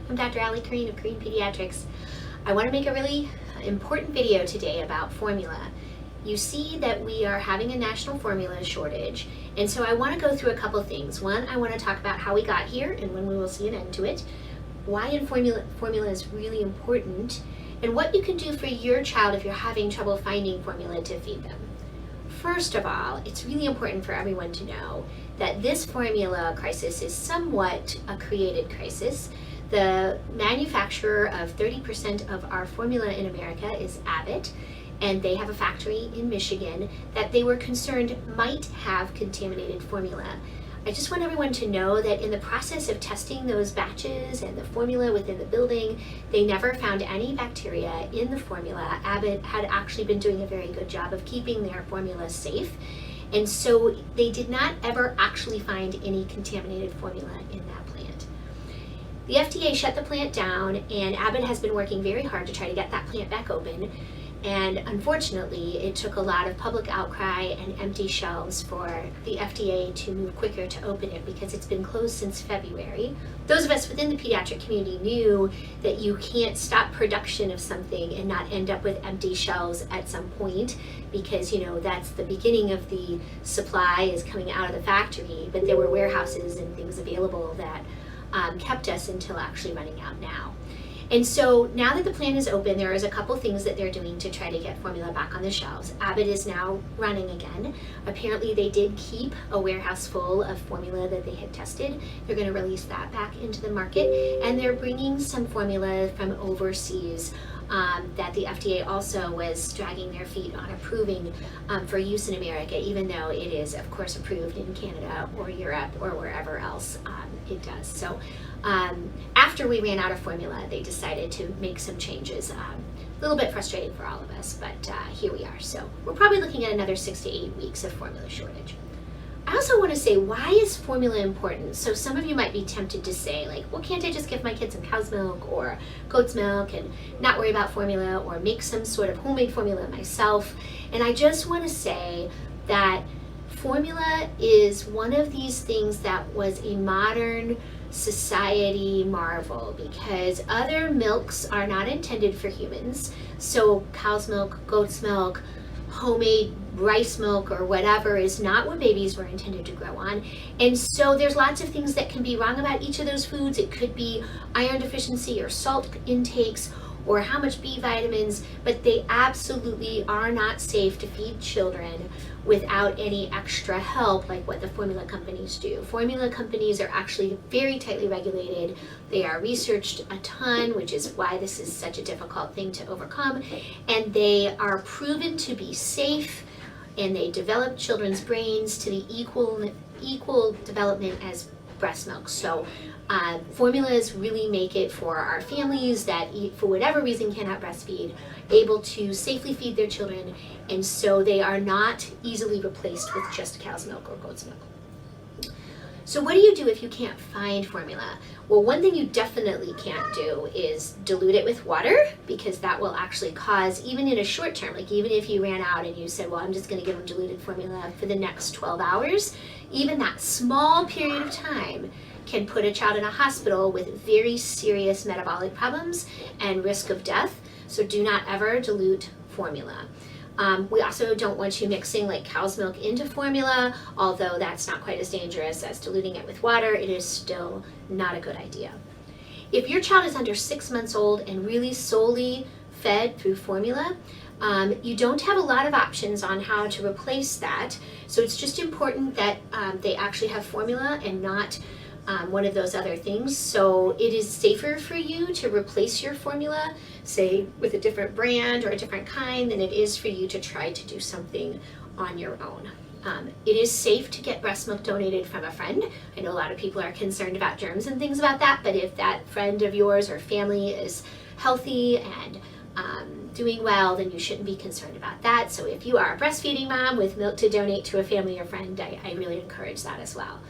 I'm Dr. Ali Kareen of Kareen Pediatrics. I want to make a really important video today about formula. You see that we are having a national formula shortage, and so I want to go through a couple things. One, I want to talk about how we got here and when we will see an end to it, why formula is really important, and what you can do for your child if you're having trouble finding formula to feed them. First of all, it's really important for everyone to know that this formula crisis is somewhat a created crisis. The manufacturer of 30% of our formula in America is Abbott, and they have a factory in Michigan that they were concerned might have contaminated formula. I just want everyone to know that in the process of testing those batches and the formula within the building, they never found any bacteria in the formula. Abbott had actually been doing a very good job of keeping their formula safe, and so they did not ever actually find any contaminated formula in that plant. The FDA shut the plant down, and Abbott has been working very hard to try to get that plant back open. And unfortunately, it took a lot of public outcry and empty shelves for the FDA to move quicker to open it because it's been closed since February. Those of us within the pediatric community knew that you can't stop production of something and not end up with empty shelves at some point because, you know, that's the beginning of the supply is coming out of the factory, but there were warehouses and things available that kept us until actually running out now. And so now that the plant is open, there is a couple things that they're doing to try to get formula back on the shelves. Abbott is now running again. Apparently they did keep a warehouse full of formula that they had tested. They're going to release that back into the market, and they're bringing some formula from overseas that the FDA also was dragging their feet on approving for use in America, even though it is of course approved in Canada or Europe or wherever else it does. So after we ran out of formula, they decided to make some changes. A little bit frustrating for all of us, but here we are. So we're probably looking at another 6 to 8 weeks of formula shortage. I also want to say, why is formula important? So some of you might be tempted to say, like, well, can't I just give my kids some cow's milk or goat's milk and not worry about formula, or make some sort of homemade formula myself? And I just want to say that formula is one of these things that was a modern society marvel, because other milks are not intended for humans. So cow's milk, goat's milk, homemade rice milk or whatever is not what babies were intended to grow on. And so there's lots of things that can be wrong about each of those foods. It could be iron deficiency or salt intakes or how much B vitamins, but they absolutely are not safe to feed children without any extra help like what the formula companies do. Formula companies are actually very tightly regulated. They are researched a ton, which is why this is such a difficult thing to overcome, and they are proven to be safe, and they develop children's brains to the equal development as breast milk. So formulas really make it for our families that, for whatever reason, cannot breastfeed, able to safely feed their children, and so they are not easily replaced with just cow's milk or goat's milk. So what do you do if you can't find formula? Well, one thing you definitely can't do is dilute it with water, because that will actually cause, even in a short term, like even if you ran out and you said, well, I'm just going to give them diluted formula for the next 12 hours, even that small period of time can put a child in a hospital with very serious metabolic problems and risk of death. So do not ever dilute formula. We also don't want you mixing like cow's milk into formula, although that's not quite as dangerous as diluting it with water. It is still not a good idea. If your child is under 6 months old and really solely fed through formula, you don't have a lot of options on how to replace that. So it's just important that they actually have formula and not one of those other things. So it is safer for you to replace your formula, say with a different brand or a different kind, than it is for you to try to do something on your own. It is safe to get breast milk donated from a friend. I know a lot of people are concerned about germs and things about that, but if that friend of yours or family is healthy and doing well, then you shouldn't be concerned about that. So if you are a breastfeeding mom with milk to donate to a family or friend, I really encourage that as well.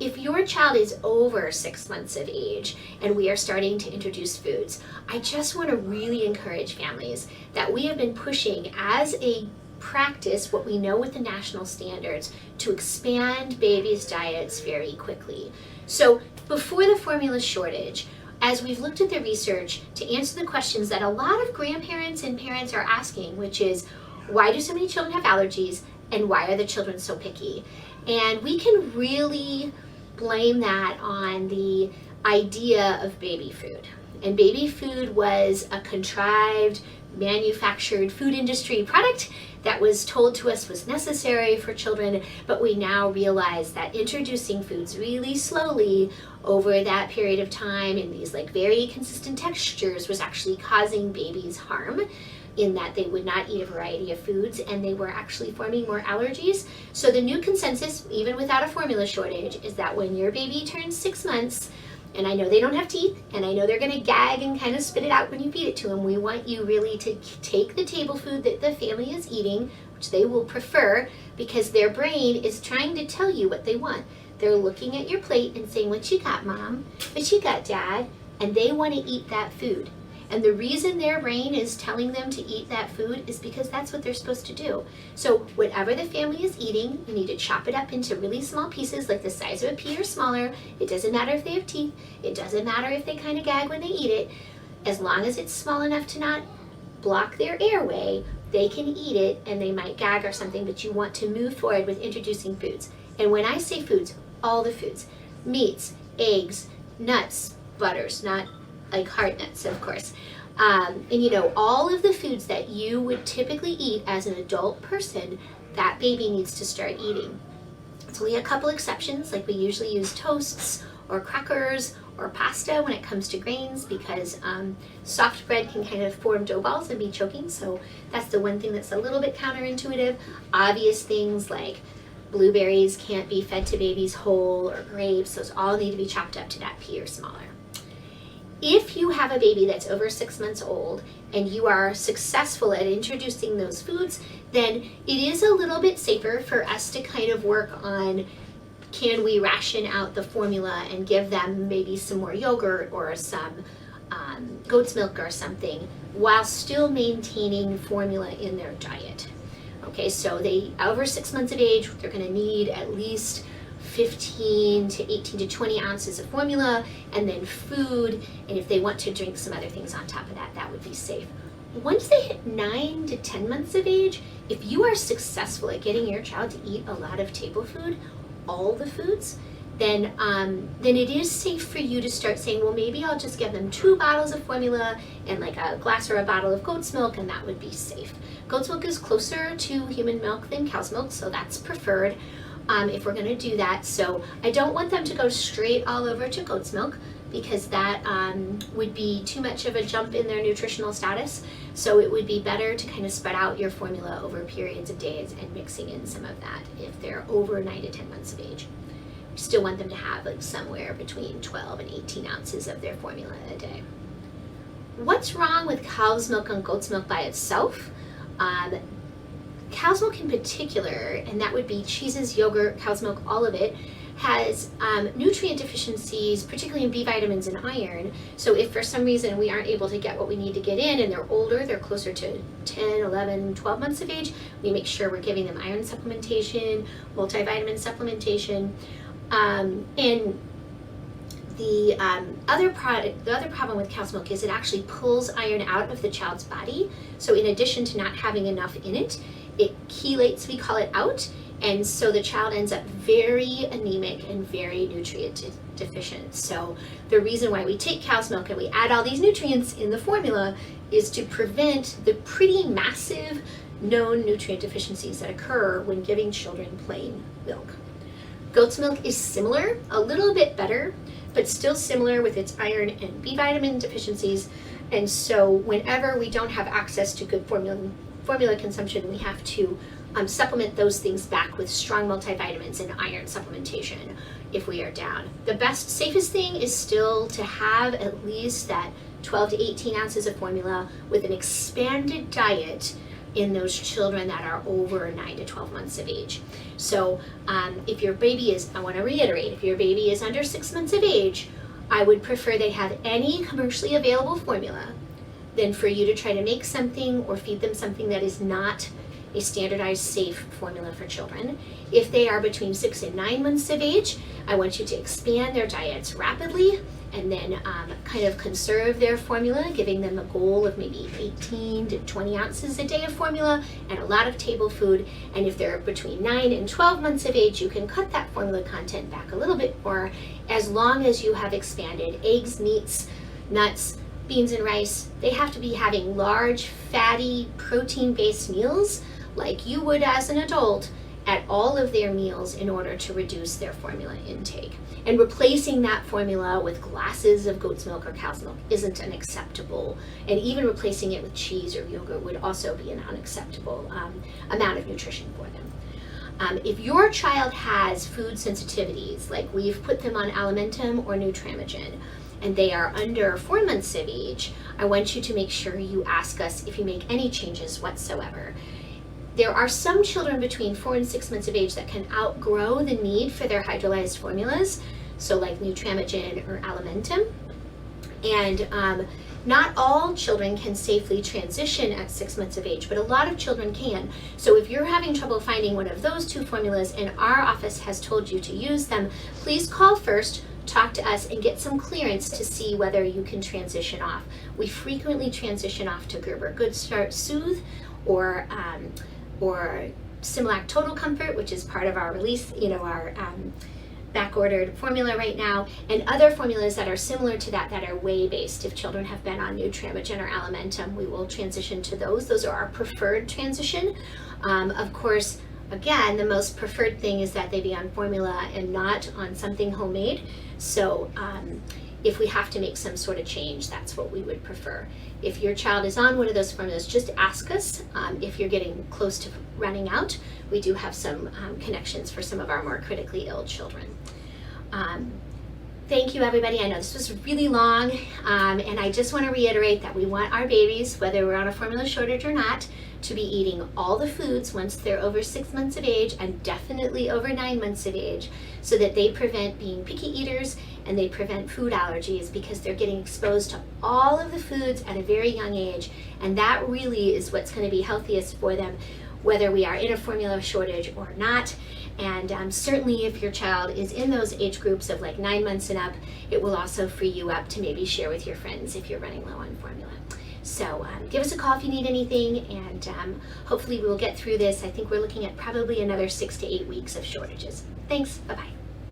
If your child is over 6 months of age and we are starting to introduce foods, I just want to really encourage families that we have been pushing as a practice what we know with the national standards to expand babies' diets very quickly. So before the formula shortage, as we've looked at the research to answer the questions that a lot of grandparents and parents are asking, which is, why do so many children have allergies, and why are the children so picky? And we can really blame that on the idea of baby food. And baby food was a contrived, manufactured food industry product that was told to us was necessary for children, but we now realize that introducing foods really slowly over that period of time in these like very consistent textures was actually causing babies harm, in that they would not eat a variety of foods and they were actually forming more allergies. So the new consensus, even without a formula shortage, is that when your baby turns 6 months, and I know they don't have teeth, and I know they're gonna gag and kind of spit it out when you feed it to them, we want you really to take the table food that the family is eating, which they will prefer, because their brain is trying to tell you what they want. They're looking at your plate and saying, what you got, Mom? What you got, Dad? And they wanna eat that food. And the reason their brain is telling them to eat that food is because that's what they're supposed to do. So whatever the family is eating, you need to chop it up into really small pieces, like the size of a pea or smaller. It doesn't matter if they have teeth. It doesn't matter if they kind of gag when they eat it. As long as it's small enough to not block their airway, they can eat it, and they might gag or something, but you want to move forward with introducing foods. And when I say foods, all the foods, meats, eggs, nuts, butters, not like hard nuts, of course. And you know, all of the foods that you would typically eat as an adult person, that baby needs to start eating. It's only a couple exceptions, like we usually use toasts or crackers or pasta when it comes to grains, because soft bread can kind of form dough balls and be choking. So that's the one thing that's a little bit counterintuitive. Obvious things like blueberries can't be fed to babies whole, or grapes, those all need to be chopped up to that pea or smaller. If you have a baby that's over 6 months old and you are successful at introducing those foods, then it is a little bit safer for us to kind of work on, can we ration out the formula and give them maybe some more yogurt or some goat's milk or something, while still maintaining formula in their diet. Okay, so they over 6 months of age, they're going to need at least 15 to 18 to 20 ounces of formula, and then food, and if they want to drink some other things on top of that, that would be safe. Once they hit 9 to 10 months of age, if you are successful at getting your child to eat a lot of table food, all the foods, then it is safe for you to start saying, well, maybe I'll just give them 2 bottles of formula and like a glass or a bottle of goat's milk, and that would be safe. Goat's milk is closer to human milk than cow's milk, so that's preferred. If we're going to do that. So I don't want them to go straight all over to goat's milk, because that would be too much of a jump in their nutritional status. So it would be better to kind of spread out your formula over periods of days and mixing in some of that if they're over 9 to 10 months of age. We still want them to have like somewhere between 12 and 18 ounces of their formula a day. What's wrong with cow's milk and goat's milk by itself? Cow's milk in particular, and that would be cheeses, yogurt, cow's milk, all of it, has nutrient deficiencies, particularly in B vitamins and iron. So if for some reason we aren't able to get what we need to get in, and they're older, they're closer to 10, 11, 12 months of age, we make sure we're giving them iron supplementation, multivitamin supplementation. And the other problem with cow's milk is it actually pulls iron out of the child's body. So in addition to not having enough in it, it chelates, we call it, out, and so the child ends up very anemic and very nutrient deficient. So the reason why we take cow's milk and we add all these nutrients in the formula is to prevent the pretty massive known nutrient deficiencies that occur when giving children plain milk. Goat's milk is similar, a little bit better, but still similar with its iron and B vitamin deficiencies. And so whenever we don't have access to good formula consumption, we have to supplement those things back with strong multivitamins and iron supplementation if we are down. The best, safest thing is still to have at least that 12 to 18 ounces of formula with an expanded diet in those children that are over 9 to 12 months of age. So if your baby is, I want to reiterate, if your baby is under 6 months of age, I would prefer they have any commercially available formula than for you to try to make something or feed them something that is not a standardized safe formula for children. If they are between 6 and 9 months of age, I want you to expand their diets rapidly and then kind of conserve their formula, giving them a goal of maybe 18 to 20 ounces a day of formula and a lot of table food. And if they're between 9 and 12 months of age, you can cut that formula content back a little bit more, as long as you have expanded eggs, meats, nuts, beans and rice. They have to be having large, fatty, protein-based meals like you would as an adult at all of their meals in order to reduce their formula intake. And replacing that formula with glasses of goat's milk or cow's milk isn't an acceptable, and even replacing it with cheese or yogurt would also be an unacceptable amount of nutrition for them. If your child has food sensitivities, like we've put them on Alimentum or Nutramigen, and they are under 4 months of age, I want you to make sure you ask us if you make any changes whatsoever. There are some children between 4 and 6 months of age that can outgrow the need for their hydrolyzed formulas, so like Nutramigen or Alimentum. And not all children can safely transition at 6 months of age, but a lot of children can. So if you're having trouble finding one of those two formulas and our office has told you to use them, please call first, talk to us, and get some clearance to see whether you can transition off. We frequently transition off to Gerber Good Start Soothe or Similac Total Comfort, which is part of our release, our back-ordered formula right now, and other formulas that are similar to that are whey-based. If children have been on Nutramigen or Alimentum, we will transition to those. Those are our preferred transition. Of course, again, the most preferred thing is that they be on formula and not on something homemade. So if we have to make some sort of change, that's what we would prefer. If your child is on one of those formulas, just ask us. If you're getting close to running out, we do have some connections for some of our more critically ill children. Thank you, everybody. I know this was really long, and I just want to reiterate that we want our babies, whether we're on a formula shortage or not, to be eating all the foods once they're over 6 months of age, and definitely over 9 months of age, so that they prevent being picky eaters and they prevent food allergies, because they're getting exposed to all of the foods at a very young age, and that really is what's going to be healthiest for them, whether we are in a formula shortage or not. And certainly if your child is in those age groups of like 9 months and up, it will also free you up to maybe share with your friends if you're running low on formula. So give us a call if you need anything, and hopefully we will get through this. I think we're looking at probably another 6 to 8 weeks of shortages. Thanks, bye-bye.